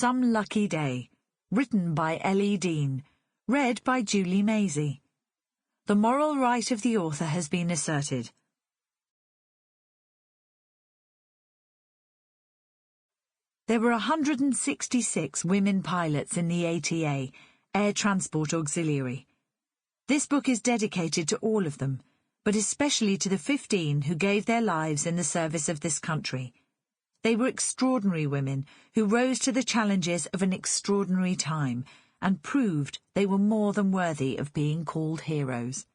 Some Lucky Day, written by Ellie Dean, read by Julie Maisey. The moral right of the author has been asserted. There were 166 women pilots in the ATA, Air Transport Auxiliary. This book is dedicated to all of them, but especially to the 15 who gave their lives in the service of this country. They were extraordinary women who rose to the challenges of an extraordinary time and proved they were more than worthy of being called heroes.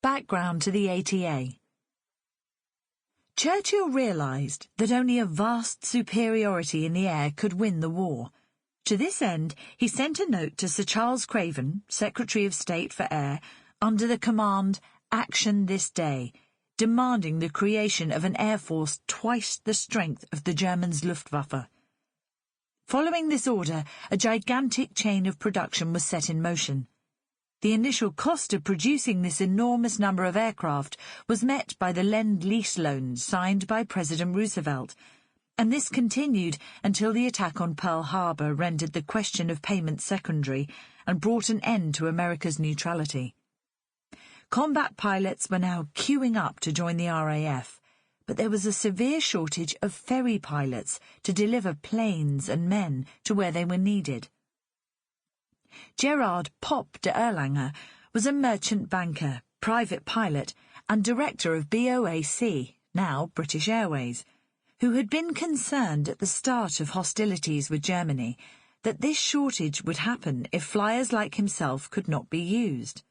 Background to the ATA. Churchill realised that only a vast superiority in the air could win the war. To this end, he sent a note to Sir Charles Craven, Secretary of State for Air, under the command, "Action this day," demanding the creation of an air force twice the strength of the Germans' Luftwaffe. Following this order, a gigantic chain of production was set in motion. The initial cost of producing this enormous number of aircraft was met by the Lend-Lease loans signed by President Roosevelt, and this continued until the attack on Pearl Harbor rendered the question of payment secondary and brought an end to America's neutrality. Combat pilots were now queuing up to join the RAF, but there was a severe shortage of ferry pilots to deliver planes and men to where they were needed. Gerard Pop de Erlanger was a merchant banker, private pilot, and director of BOAC, now British Airways, who had been concerned at the start of hostilities with Germany that this shortage would happen if flyers like himself could not be used.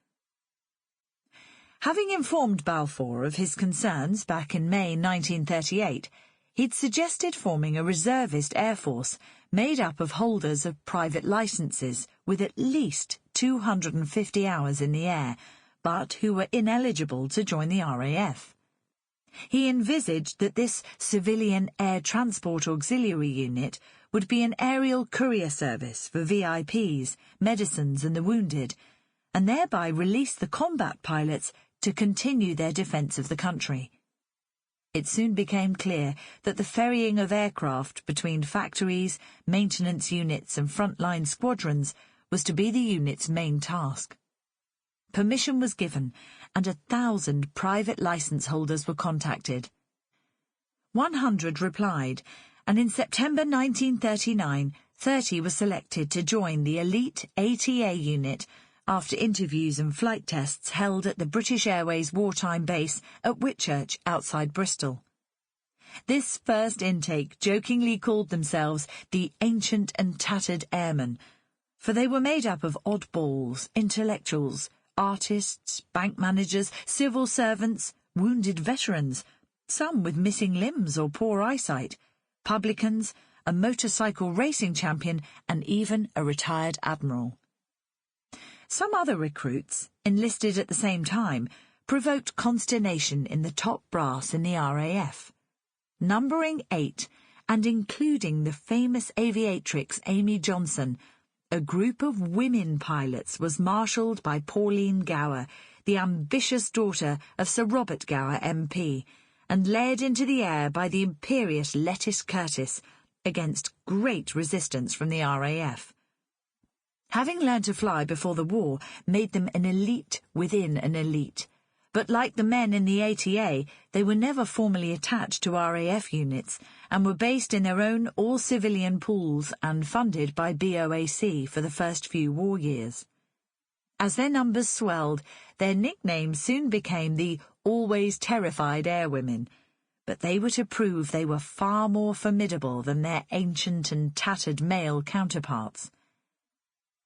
Having informed Balfour of his concerns back in May 1938, he'd suggested forming a reservist air force made up of holders of private licences with at least 250 hours in the air, but who were ineligible to join the RAF. He envisaged that this civilian air transport auxiliary unit would be an aerial courier service for VIPs, medicines and the wounded, and thereby release the combat pilots to continue their defence of the country. It soon became clear that the ferrying of aircraft between factories, maintenance units and frontline squadrons was to be the unit's main task. Permission was given, and 1,000 private licence holders were contacted. 100 replied, and in September 1939, 30 were selected to join the elite ATA unit after interviews and flight tests held at the British Airways wartime base at Whitchurch outside Bristol. This first intake jokingly called themselves the Ancient and Tattered Airmen, for they were made up of oddballs, intellectuals, artists, bank managers, civil servants, wounded veterans, some with missing limbs or poor eyesight, publicans, a motorcycle racing champion, and even a retired admiral. Some other recruits, enlisted at the same time, provoked consternation in the top brass in the RAF. Numbering 8, and including the famous aviatrix Amy Johnson, a group of women pilots was marshalled by Pauline Gower, the ambitious daughter of Sir Robert Gower MP, and led into the air by the imperious Lettice Curtis, against great resistance from the RAF. Having learned to fly before the war made them an elite within an elite, but like the men in the ATA, they were never formally attached to RAF units and were based in their own all-civilian pools and funded by BOAC for the first few war years. As their numbers swelled, their nickname soon became the Always Terrified Airwomen, but they were to prove they were far more formidable than their ancient and tattered male counterparts.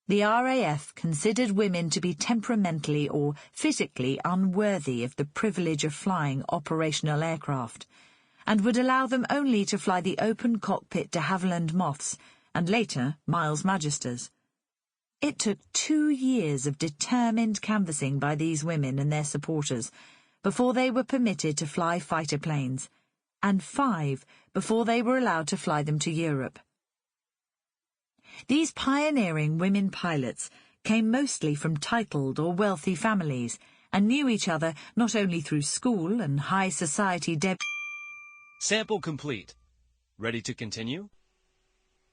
The RAF considered women to be temperamentally or physically unworthy of the privilege of flying operational aircraft, and would allow them only to fly the open cockpit de Havilland Moths and later Miles Magisters. It took 2 years of determined canvassing by these women and their supporters before they were permitted to fly fighter planes, and 5 before they were allowed to fly them to Europe. These pioneering women pilots came mostly from titled or wealthy families and knew each other not only through school and high society Sample complete. Ready to continue?